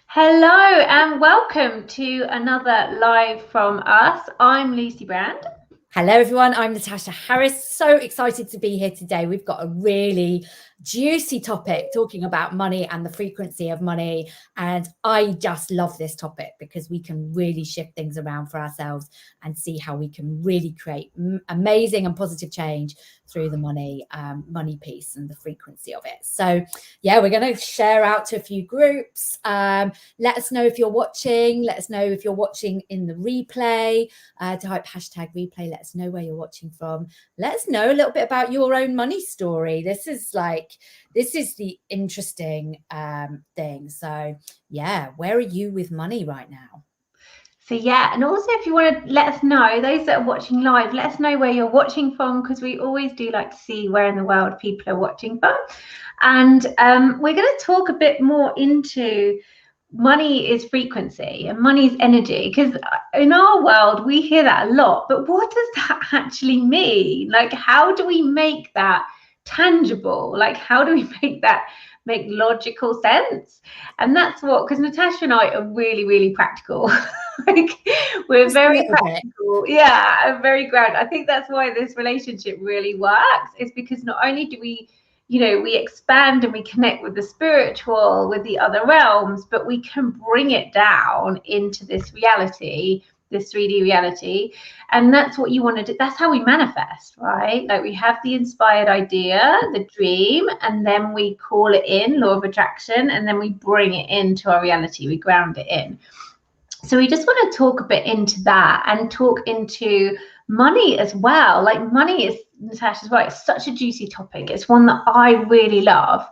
Hello and welcome to another live from us. I'm Lucy Brand. Hello, everyone. I'm Natasha Harris. So excited to be here today. We've got a really juicy topic talking about money and the frequency of money. And I just love this topic because we can really shift things around for ourselves and see how we can really create amazing and positive change through the money piece and the frequency of it. So yeah, we're going to share out to a few groups. Let us know if you're watching. Let us know if you're watching in the replay. Type hashtag replay. Let us know where you're watching from. Let us know a little bit about your own money story. This is the interesting thing. So yeah, where are you with money right now? So yeah, and also if you want to let us know, those that are watching live, let us know where you're watching from, because we always do like to see where in the world people are watching from. And we're going to talk a bit more into money is frequency and money is energy, because in our world we hear that a lot, but what does that actually mean? Like, how do we make that tangible? Like, how do we make logical sense? And that's what, because Natasha and I are really practical. Like, we're Just very practical. Yeah, and very grounded. I think that's why this relationship really works, is because not only do we expand and we connect with the spiritual, with the other realms, but we can bring it down into this reality, this 3D reality. And that's what you want to do. That's how we manifest, right? Like, we have the inspired idea, the dream, and then we call it in, law of attraction, and then we bring it into our reality. We ground it in. So we just want to talk a bit into that and talk into money as well. Like, money is, Natasha's right, it's such a juicy topic. It's one that I really love,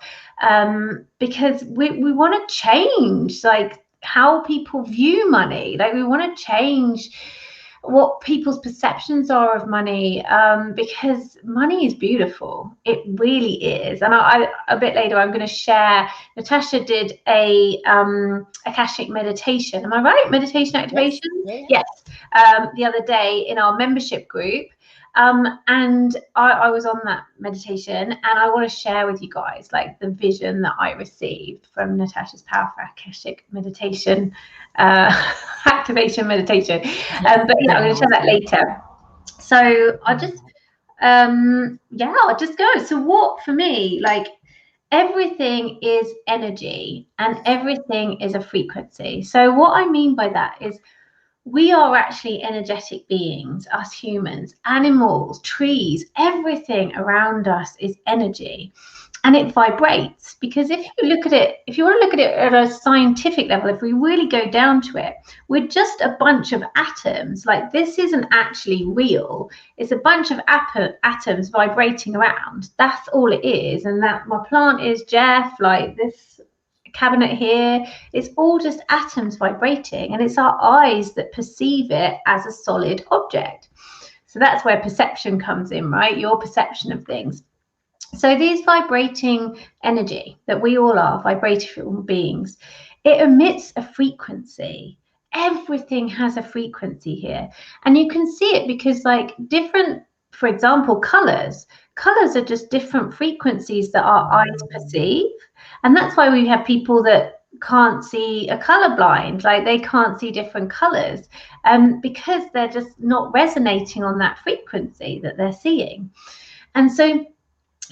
because we want to change like how people view money. Like, we want to change what people's perceptions are of money, because money is beautiful. It really is. And I a bit later I'm going to share, Natasha did a Akashic meditation. Am I right? Meditation activation? Yes. The other day in our membership group. And I was on that meditation, and I want to share with you guys like the vision that I received from Natasha's powerful Akashic meditation, activation meditation. But yeah, I'm going to share that later. So I'll just go. So what, for me, like, everything is energy and everything is a frequency. So what I mean by that is, we are actually energetic beings, us humans, animals, trees, everything around us is energy, and it vibrates. Because if you want to look at it at a scientific level, if we really go down to it, we're just a bunch of atoms. Like, this isn't actually real. It's a bunch of atoms vibrating around. That's all it is. And that my plant is Jeff, like this cabinet here, it's all just atoms vibrating, and it's our eyes that perceive it as a solid object. So that's where perception comes in, right? Your perception of things. So these vibrating energy that we all are, vibrational beings, it emits a frequency. Everything has a frequency here, and you can see it because, like, different, for example, colors are just different frequencies that our eyes perceive. And that's why we have people that can't see, are colorblind, like they can't see different colors, because they're just not resonating on that frequency that they're seeing. And so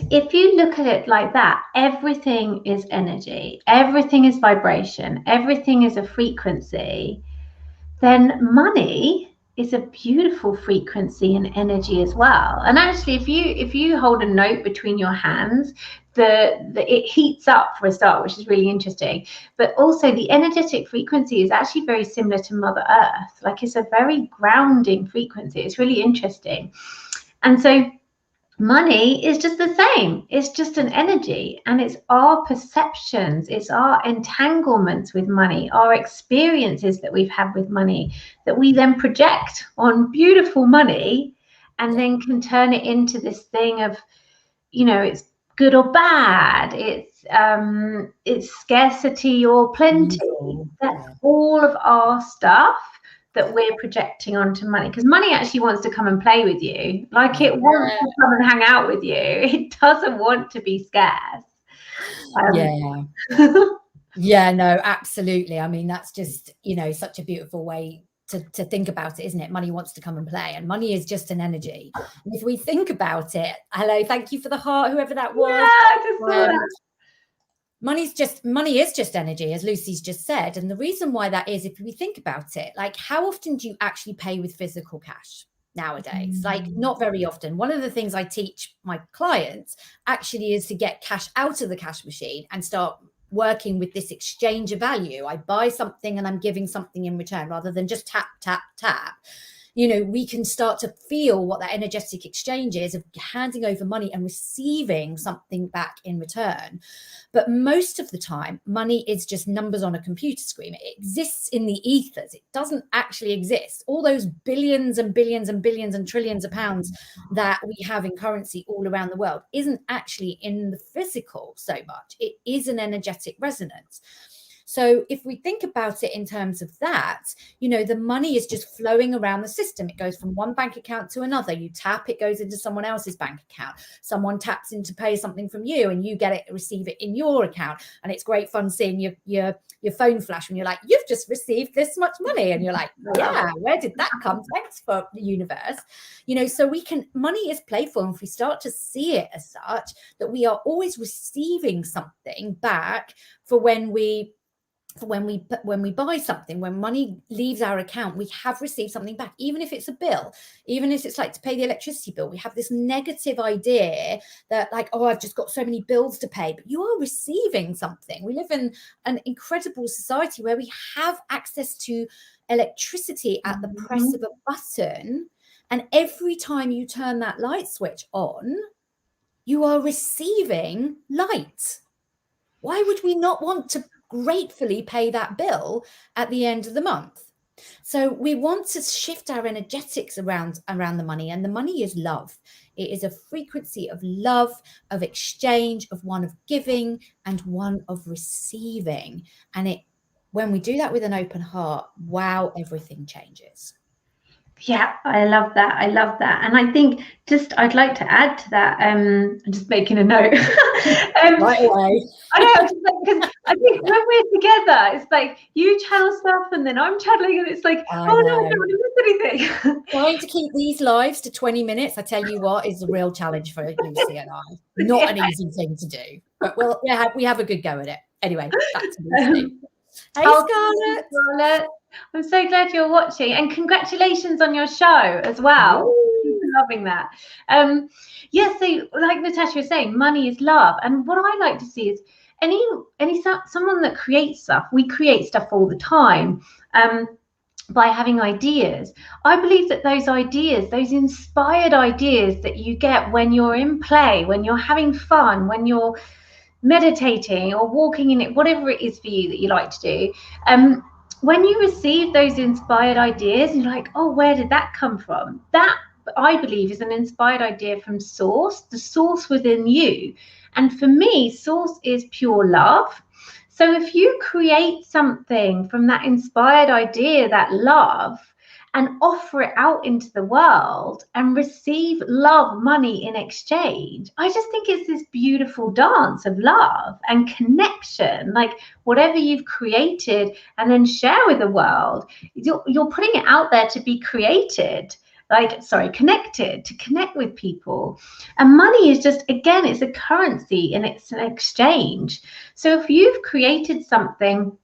if you look at it like that, everything is energy, everything is vibration, everything is a frequency, then money is a beautiful frequency and energy as well. And actually, if you hold a note between your hands, it heats up for a start, which is really interesting. But also the energetic frequency is actually very similar to Mother Earth. Like, it's a very grounding frequency. It's really interesting. And so money is just the same. It's just an energy, and it's our perceptions, it's our entanglements with money, our experiences that we've had with money, that we then project on beautiful money, and then can turn it into this thing of, it's good or bad, it's scarcity or plenty. That's all of our stuff that we're projecting onto money, because money actually wants to come and play with you. Like, it wants to come and hang out with you. It doesn't want to be scarce. Yeah, no, absolutely. I mean, that's just, you know, such a beautiful way to think about it, isn't it? Money wants to come and play, and money is just an energy. And if we think about it, hello, thank you for the heart, whoever that Yeah, was. I just saw Um, that. money is just energy, as Lucy's just said. And the reason why that is, if we think about it, like how often do you actually pay with physical cash nowadays? Like not very often. One of the things I teach my clients actually is to get cash out of the cash machine and start working with this exchange of value. I buy something and I'm giving something in return rather than just tap, tap, tap. You know, we can start to feel what that energetic exchange is of handing over money and receiving something back in return. But most of the time, money is just numbers on a computer screen. It exists in the ethers. It doesn't actually exist. All those billions and billions and billions and trillions of pounds that we have in currency all around the world isn't actually in the physical so much. It is an energetic resonance. So if we think about it in terms of that, you know, the money is just flowing around the system. It goes from one bank account to another. You tap, it goes into someone else's bank account. Someone taps in to pay something from you and you get it, receive it in your account. And it's great fun seeing your phone flash when you're like, you've just received this much money. And you're like, yeah, where did that come? Thanks for the universe. You know, so money is playful. And if we start to see it as such, that we are always receiving something back for when we buy something, when money leaves our account, we have received something back, even if it's a bill, even if it's like to pay the electricity bill. We have this negative idea that like, oh, I've just got so many bills to pay, but you are receiving something. We live in an incredible society where we have access to electricity at the press of a button, and every time you turn that light switch on, you are receiving light. Why would we not want to gratefully pay that bill at the end of the month? So we want to shift our energetics around the money, and the money is love. It is a frequency of love, of exchange, of one of giving and one of receiving. And when we do that with an open heart, wow, everything changes. Yeah, I love that. I love that. And I think I'd like to add to that. I'm just making a note. Right away. I know, because I think when we're together, it's like you channel stuff and then I'm channeling, and it's like, oh no, I don't want to miss anything. Trying to keep these lives to 20 minutes, I tell you what, is a real challenge for Lucy and I. Not an easy thing to do, but we have a good go at it. Anyway, back to Lucy. Hey, Scarlett. Scarlett. I'm so glad you're watching, and congratulations on your show as well. Loving that. Yeah, so like Natasha was saying, money is love, and what I like to see is someone that creates stuff. We create stuff all the time. By having ideas. I believe that those ideas, those inspired ideas that you get when you're in play, when you're having fun, when you're meditating or walking in it, whatever it is for you that you like to do, when you receive those inspired ideas, you're like, oh, where did that come from? That, I believe, is an inspired idea from source, the source within you. And for me, source is pure love. So if you create something from that inspired idea, that love, and offer it out into the world and receive love money in exchange, I just think it's this beautiful dance of love and connection. Like whatever you've created and then share with the world, you're putting it out there to be created. Connected, to connect with people. And money is just, again, it's a currency and it's an exchange. So if you've created something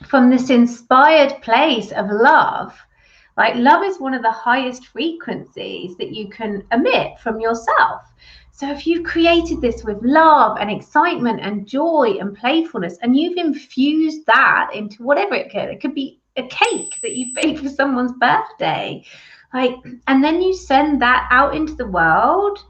from this inspired place of love, like love is one of the highest frequencies that you can emit from yourself. So if you've created this with love and excitement and joy and playfulness, and you've infused that into whatever it could be a cake that you've baked for someone's birthday, and then you send that out into the world,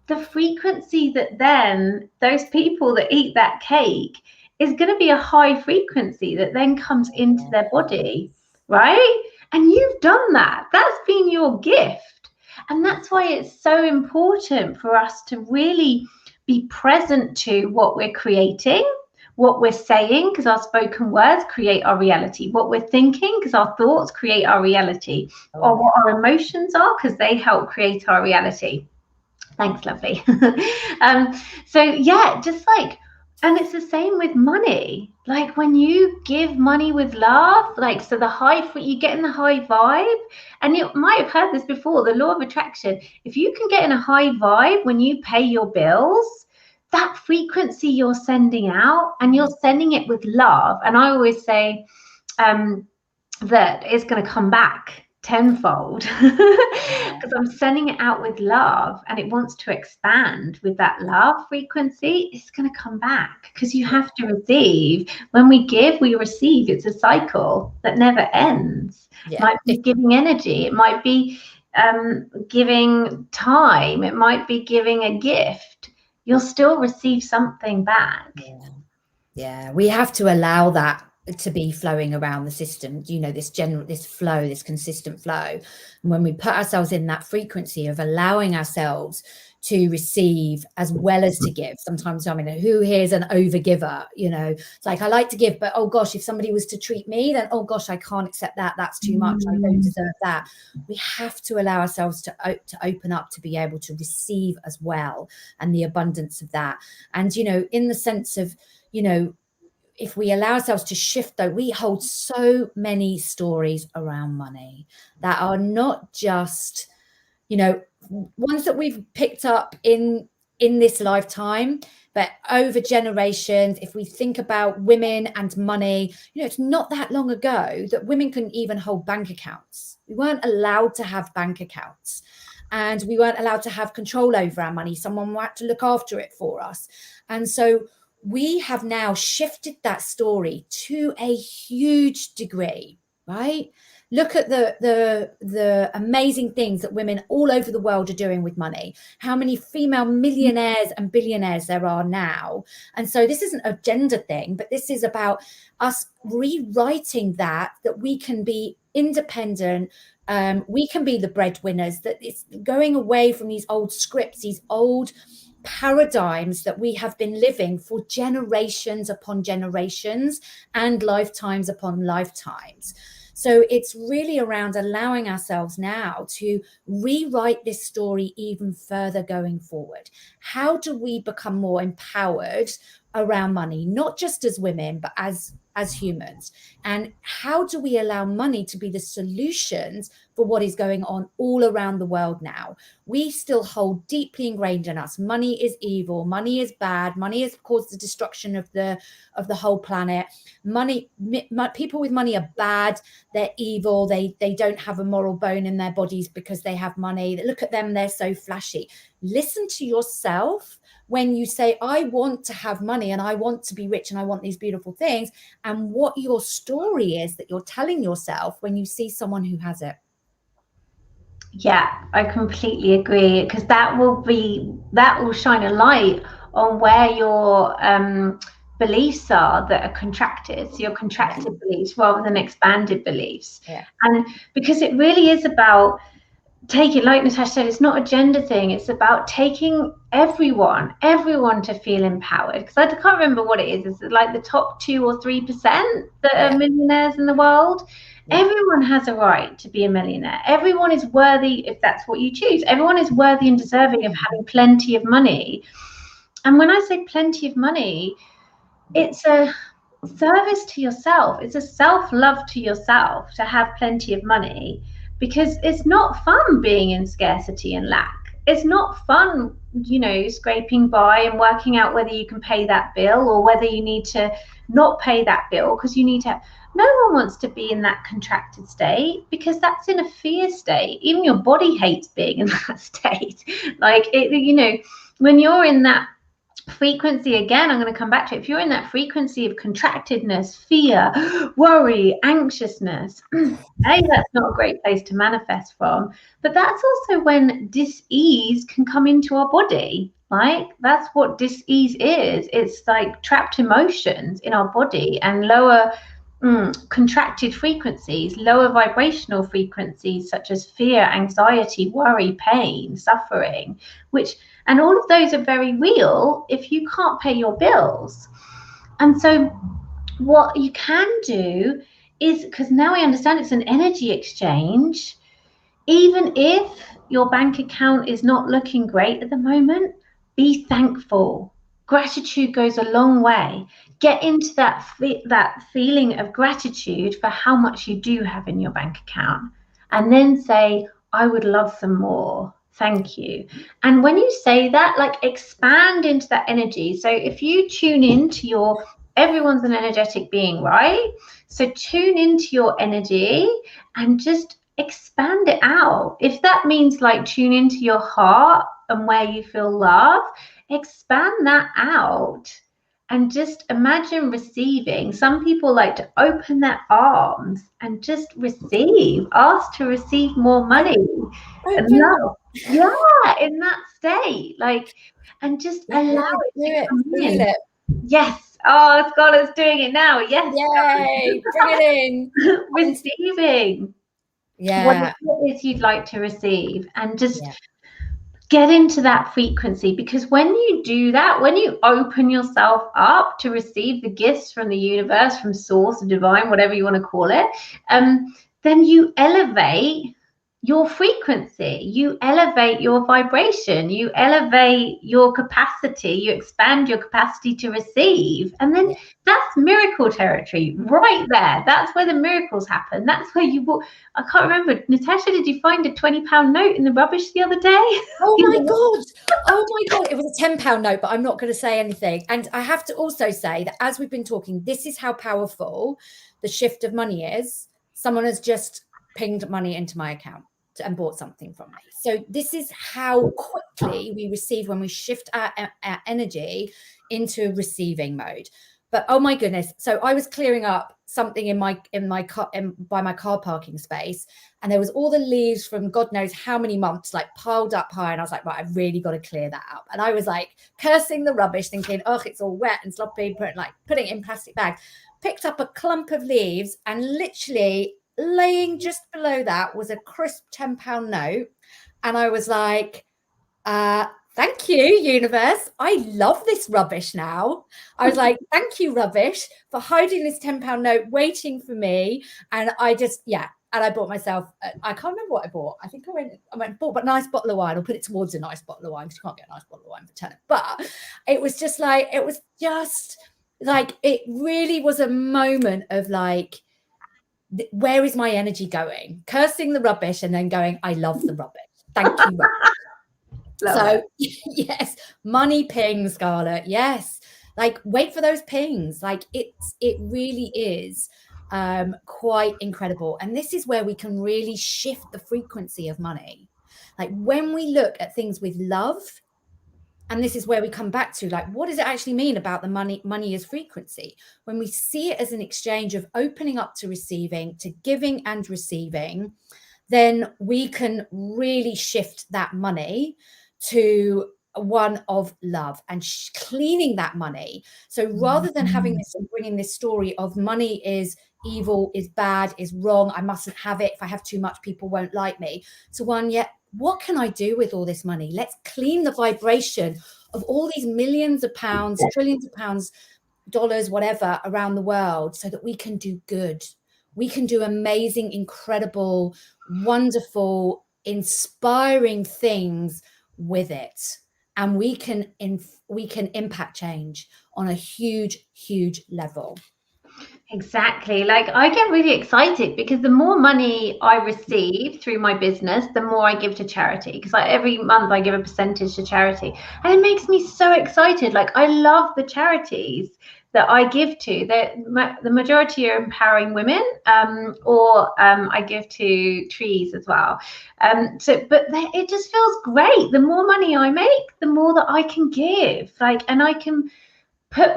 the frequency that then those people that eat that cake is going to be a high frequency that then comes into their body, right? And you've done that. That's been your gift. And that's why it's so important for us to really be present to what we're creating, what we're saying, because our spoken words create our reality, what we're thinking, because our thoughts create our reality, or what our emotions are, because they help create our reality. Thanks, lovely. So yeah, just like And it's the same with money. Like when you give money with love, like so the you get in the high vibe, and you might have heard this before, the law of attraction. If you can get in a high vibe when you pay your bills, that frequency you're sending out, and you're sending it with love. And I always say, that it's going to come back tenfold because I'm sending it out with love and it wants to expand with that love frequency. It's going to come back because you have to receive. When we give, we receive. It's a cycle that never ends. It might be giving energy, it might be giving time, it might be giving a gift. You'll still receive something back. Yeah, we have to allow that to be flowing around the system, you know, this flow, this consistent flow. And when we put ourselves in that frequency of allowing ourselves to receive as well as to give. Sometimes, I mean, who here is an overgiver? You know, it's like, I like to give, but oh gosh, if somebody was to treat me, then oh gosh, I can't accept that. That's too much. I don't deserve that. We have to allow ourselves to open up to be able to receive as well, and the abundance of that. And, you know, in the sense of, you know, if we allow ourselves to shift, though, we hold so many stories around money that are not just, you know, ones that we've picked up in this lifetime, but over generations. If we think about women and money, you know, it's not that long ago that women couldn't even hold bank accounts. We weren't allowed to have bank accounts, and we weren't allowed to have control over our money. Someone had to look after it for us. And so we have now shifted that story to a huge degree, right? Look at the amazing things that women all over the world are doing with money. How many female millionaires and billionaires there are now. And so this isn't a gender thing, but this is about us rewriting that we can be independent. We can be the breadwinners, that it's going away from these old scripts, these old paradigms that we have been living for generations upon generations and lifetimes upon lifetimes. So it's really around allowing ourselves now to rewrite this story even further going forward. How do we become more empowered around money, not just as women, but as humans? And how do we allow money to be the solutions for what is going on all around the world now? We still hold deeply ingrained in us, money is evil, money is bad, money has caused the destruction of the whole planet. People with money are bad, they're evil, they don't have a moral bone in their bodies because they have money. Look at them, they're so flashy. Listen to yourself when you say, I want to have money and I want to be rich and I want these beautiful things, and what your story is that you're telling yourself when you see someone who has it. Yeah, I completely agree, because that will shine a light on where your beliefs are that are contracted. So your contracted beliefs rather than expanded beliefs. Yeah. And because it really is about like Natasha said, it's not a gender thing. It's about taking everyone to feel empowered. Because I can't remember what it is. Is it like the top 2 or 3% that are millionaires in the world? Yeah. Everyone has a right to be a millionaire. Everyone is worthy, if that's what you choose. Everyone is worthy and deserving of having plenty of money. And when I say plenty of money, it's a service to yourself. It's a self-love to yourself to have plenty of money. Because it's not fun being in scarcity and lack. It's not fun, you know, scraping by and working out whether you can pay that bill or whether you need to not pay that bill because you need to. No one wants to be in that contracted state, because that's in a fear state. Even your body hates being in that state. Like, it, you know, when you're in that frequency, again, I'm going to come back to it. If you're in that frequency of contractedness, fear, worry, anxiousness, that's not a great place to manifest from. But that's also when dis-ease can come into our body. Like, that's what dis-ease is. It's like trapped emotions in our body and lower contracted frequencies, lower vibrational frequencies such as fear, anxiety, worry, pain, suffering, and all of those are very real if you can't pay your bills. And so what you can do is, because now I understand it's an energy exchange, even if your bank account is not looking great at the moment, be thankful. Gratitude goes a long way. Get into that feeling of gratitude for how much you do have in your bank account, and then say, I would love some more. Thank you. And when you say that, like, expand into that energy. So if you tune into your, everyone's an energetic being, right? So tune into your energy and just expand it out. If that means like tune into your heart and where you feel love, expand that out and just imagine receiving. Some people like to open their arms and just receive, ask to receive more money. And Open them. that, yeah, in that state, like, and just Yeah, allow do it to it. come Feel in. it. Yes. Oh, Scholars doing it now. Yes. Yay. Bring it in. And Receiving whatever yeah. it is you'd like to receive, and just Yeah. get into that frequency, because when you do that, when you open yourself up to receive the gifts from the universe, from source, divine, whatever you want to call it, then you elevate your frequency, you elevate your vibration, you elevate your capacity, you expand your capacity to receive. And then Yeah. that's miracle territory right there. That's where the miracles happen. That's where you walk. I can't remember. Natasha, did you find a £20 note in the rubbish the other day? Oh my God. Oh my God. It was a £10 note, but I'm not going to say anything. And I have to also say that as we've been talking, this is how powerful the shift of money is. Someone has just pinged money into my account and bought something from me. So this is how quickly we receive when we shift our energy into receiving mode. But oh my goodness. So I was clearing up something by my car parking space, and there was all the leaves from God knows how many months like piled up high. And I was like, right, I've really got to clear that up. And I was like cursing the rubbish, thinking, oh, it's all wet and sloppy, putting it in plastic bags. Picked up a clump of leaves, and literally laying just below that was a crisp £10 note. And I was like, thank you, universe. I love this rubbish now. I was like, thank you, rubbish, for hiding this £10 note, waiting for me. And I just, yeah. And I bought myself, I can't remember what I bought. I think I went and bought a nice bottle of wine. I'll put it towards a nice bottle of wine, because you can't get a nice bottle of wine for £10. But it was just like, it really was a moment of like, where is my energy going? Cursing the rubbish and then going, I love the rubbish. Thank you, rubbish. So yes, money pings, Scarlett. Yes. Like, wait for those pings. Like, it really is quite incredible. And this is where we can really shift the frequency of money. Like, when we look at things with love, and this is where we come back to, like, what does it actually mean about the money as frequency? When we see it as an exchange of opening up to receiving, to giving and receiving, then we can really shift that money to one of love and cleaning that money. So rather than having this and bringing this story of money is evil, is bad, is wrong, I mustn't have it, if I have too much people won't like me, to one, yeah, what can I do with all this money? Let's clean the vibration of all these millions of pounds, trillions of pounds, dollars, whatever, around the world, so that we can do good. We can do amazing, incredible, wonderful, inspiring things with it. And we can impact change on a huge level. Exactly. Like, I get really excited because the more money I receive through my business, the more I give to charity. Because like every month I give a percentage to charity, and it makes me so excited. Like, I love the charities that I give to. The majority are empowering women, or I give to trees as well. It just feels great. The more money I make, the more that I can give. Like, and I can put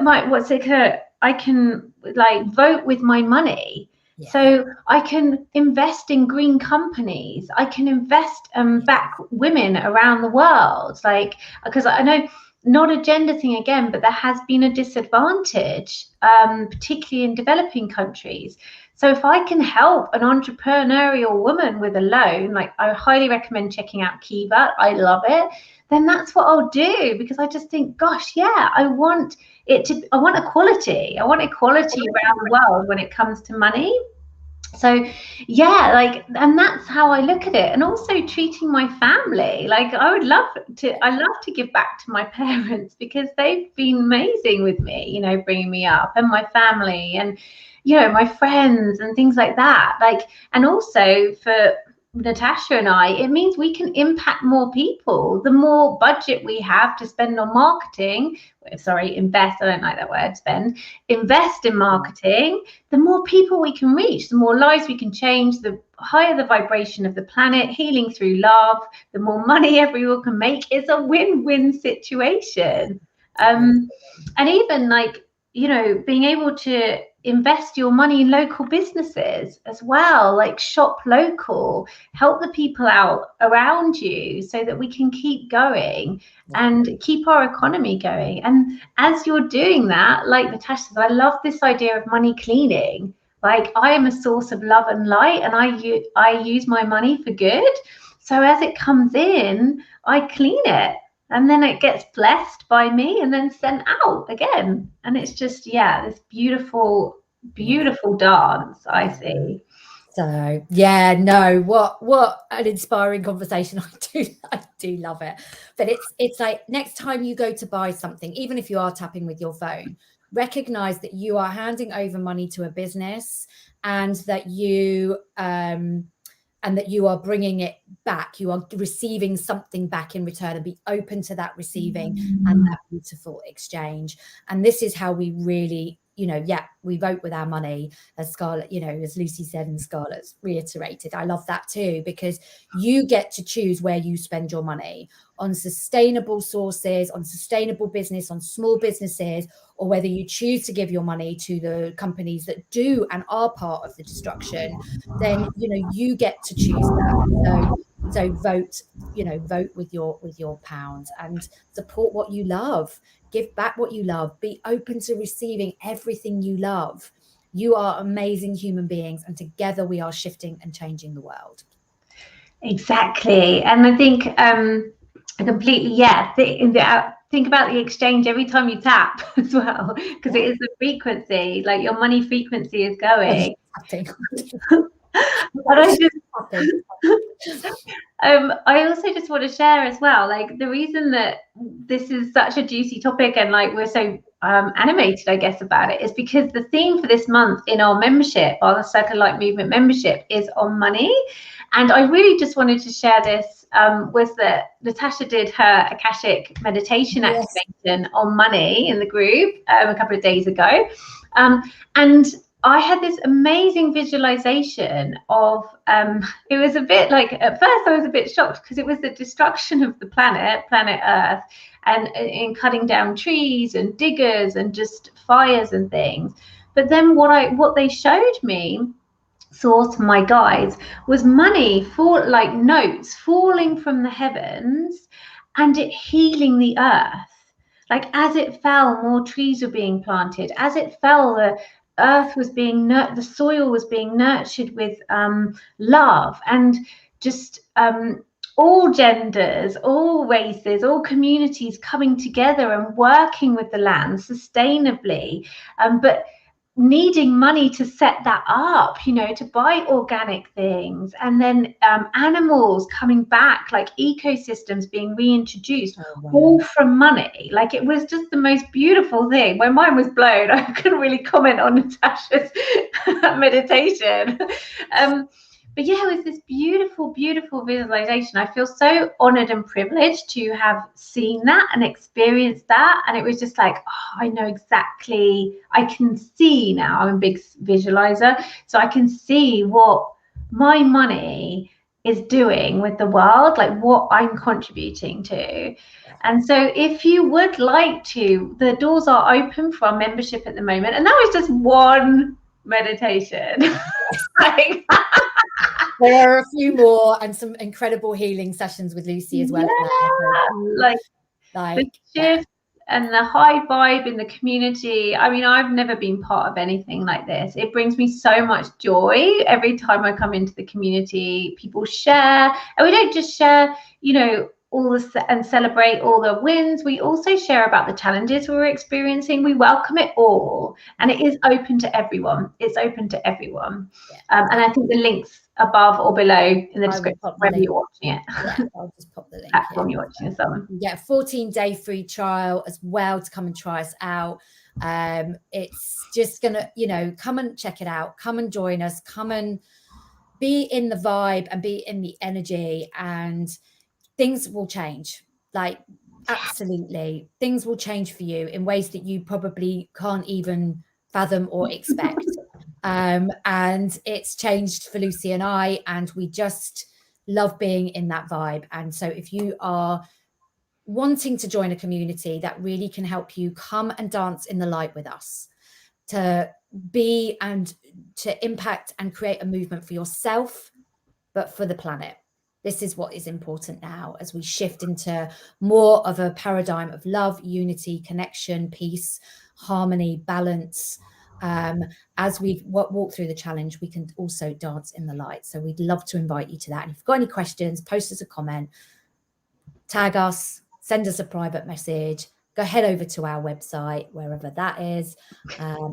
I can like vote with my money. Yeah. So I can invest in green companies. I can invest back women around the world. Like, because I know, not a gender thing again, but there has been a disadvantage, particularly in developing countries. So if I can help an entrepreneurial woman with a loan, like, I highly recommend checking out Kiva. I love it. Then that's what I'll do, because I just think, gosh, yeah, I want equality. I want equality around the world when it comes to money. So yeah, like, and that's how I look at it. And also treating my family, like I love to give back to my parents because they've been amazing with me, you know, bringing me up, and my family, and you know, my friends and things like that. Like, and also for Natasha and I, it means we can impact more people. The more budget we have to spend on marketing, sorry, invest, I don't like that word, spend, invest in marketing, the more people we can reach, the more lives we can change, the higher the vibration of the planet, healing through love, the more money everyone can make. It's a win-win situation. And even like, you know, being able to invest your money in local businesses as well, like shop local, help the people out around you so that we can keep going and keep our economy going. And as you're doing that, like Natasha says, I love this idea of money cleaning. Like, I am a source of love and light, and I use my money for good. So as it comes in, I clean it, and then it gets blessed by me and then sent out again. And it's just, yeah, this beautiful, beautiful dance I see. So yeah, no, what an inspiring conversation. I do love it. But it's like, next time you go to buy something, even if you are tapping with your phone, recognize that you are handing over money to a business, and that you are bringing it back. You are receiving something back in return, and be open to that receiving and that beautiful exchange. And this is how we really, you know, yeah, we vote with our money, as Scarlett, you know, as Lucy said and Scarlett's reiterated. I love that too, because you get to choose where you spend your money, on sustainable sources, on sustainable business, on small businesses, or whether you choose to give your money to the companies that do and are part of the destruction. Then, you know, you get to choose that. So vote, you know, vote with your pounds, and support what you love. Give back what you love. Be open to receiving everything you love. You are amazing human beings, and together we are shifting and changing the world. Exactly. And I think completely, yeah, think about the exchange every time you tap as well, because it is the frequency, like your money frequency is going. But I also just want to share as well, like, the reason that this is such a juicy topic and like we're so animated, I guess, about it, is because the theme for this month in our membership, our Circle Light Movement membership, is on money. And I really just wanted to share this, was that Natasha did her Akashic meditation activation on money in the group a couple of days ago. And I had this amazing visualization of, it was a bit like, at first I was a bit shocked because it was the destruction of the planet Earth, and in cutting down trees and diggers and just fires and things. But then what they showed me, source, my guides, was money, for like notes falling from the heavens and it healing the earth. Like, as it fell, more trees were being planted. As it fell, the earth was being the soil was being nurtured with love, and just all genders, all races, all communities coming together and working with the land sustainably, but needing money to set that up, you know, to buy organic things, and then animals coming back, like ecosystems being reintroduced, all from money. Like, it was just the most beautiful thing. When mine was blown, I couldn't really comment on Natasha's meditation. But yeah, it was this beautiful, beautiful visualization. I feel so honored and privileged to have seen that and experienced that. And it was just like, oh, I know exactly, I can see now. I'm a big visualizer, so I can see what my money is doing with the world, like what I'm contributing to. And so if you would like to, the doors are open for our membership at the moment. And that was just one meditation. There are a few more, and some incredible healing sessions with Lucy as well. Yeah, like the shift and the high vibe in the community. I mean, I've never been part of anything like this. It brings me so much joy every time I come into the community. People share, and we don't just share, you know, and celebrate all the wins. We also share about the challenges we're experiencing. We welcome it all, and it is open to everyone. It's open to everyone. And I think the links above or below in the description wherever you're watching it. Yeah, I'll just pop the link Platform you're watching this on. You get a 14-day free trial as well to come and try us out. It's just gonna, come and check it out. Come and join us. Come and be in the vibe and be in the energy, and things will change. Like, absolutely, things will change for you in ways that you probably can't even fathom or expect. And it's changed for Lucy and I, and we just love being in that vibe. And so if you are wanting to join a community that really can help you, come and dance in the light with us, to be and to impact and create a movement for yourself, but for the planet. This is what is important now as we shift into more of a paradigm of love, unity, connection, peace, harmony, balance. As we walk through the challenge, we can also dance in the light. So we'd love to invite you to that. And if you've got any questions, post us a comment, tag us, send us a private message, go head over to our website, wherever that is.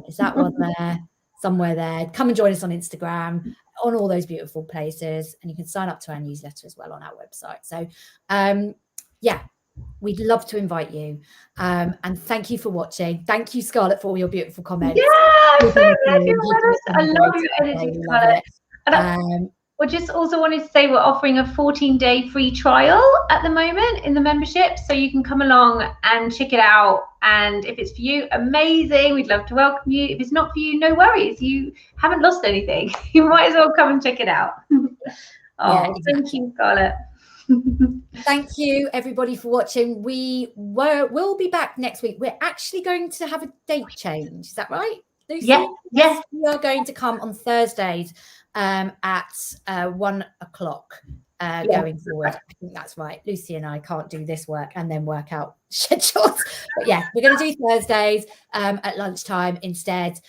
Is that one there? Somewhere there. Come and join us on Instagram, on all those beautiful places. And you can sign up to our newsletter as well on our website. So, yeah, we'd love to invite you. And thank you for watching. Thank you, Scarlett, for all your beautiful comments. Yeah, I'm so glad you're with us. I love your energy, Scarlett. And I just also wanted to say we're offering a 14-day free trial at the moment in the membership, so you can come along and check it out. And if it's for you, amazing. We'd love to welcome you. If it's not for you, no worries. You haven't lost anything. You might as well come and check it out. Thank you, Scarlett. Thank you, everybody, for watching. We'll be back next week. We're actually going to have a date change. Is that right, Lucy? Yes. We are going to come on Thursdays at 1 o'clock going forward. I think that's right. Lucy and I can't do this work and then work out schedules. But yeah, we're going to do Thursdays at lunchtime instead,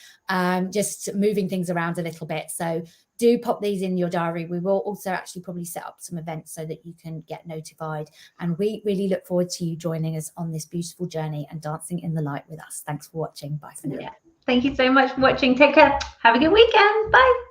just moving things around a little bit. So do pop these in your diary. We will also actually probably set up some events so that you can get notified. And we really look forward to you joining us on this beautiful journey and dancing in the light with us. Thanks for watching. Bye for now. Yeah. Thank you so much for watching. Take care. Have a good weekend. Bye.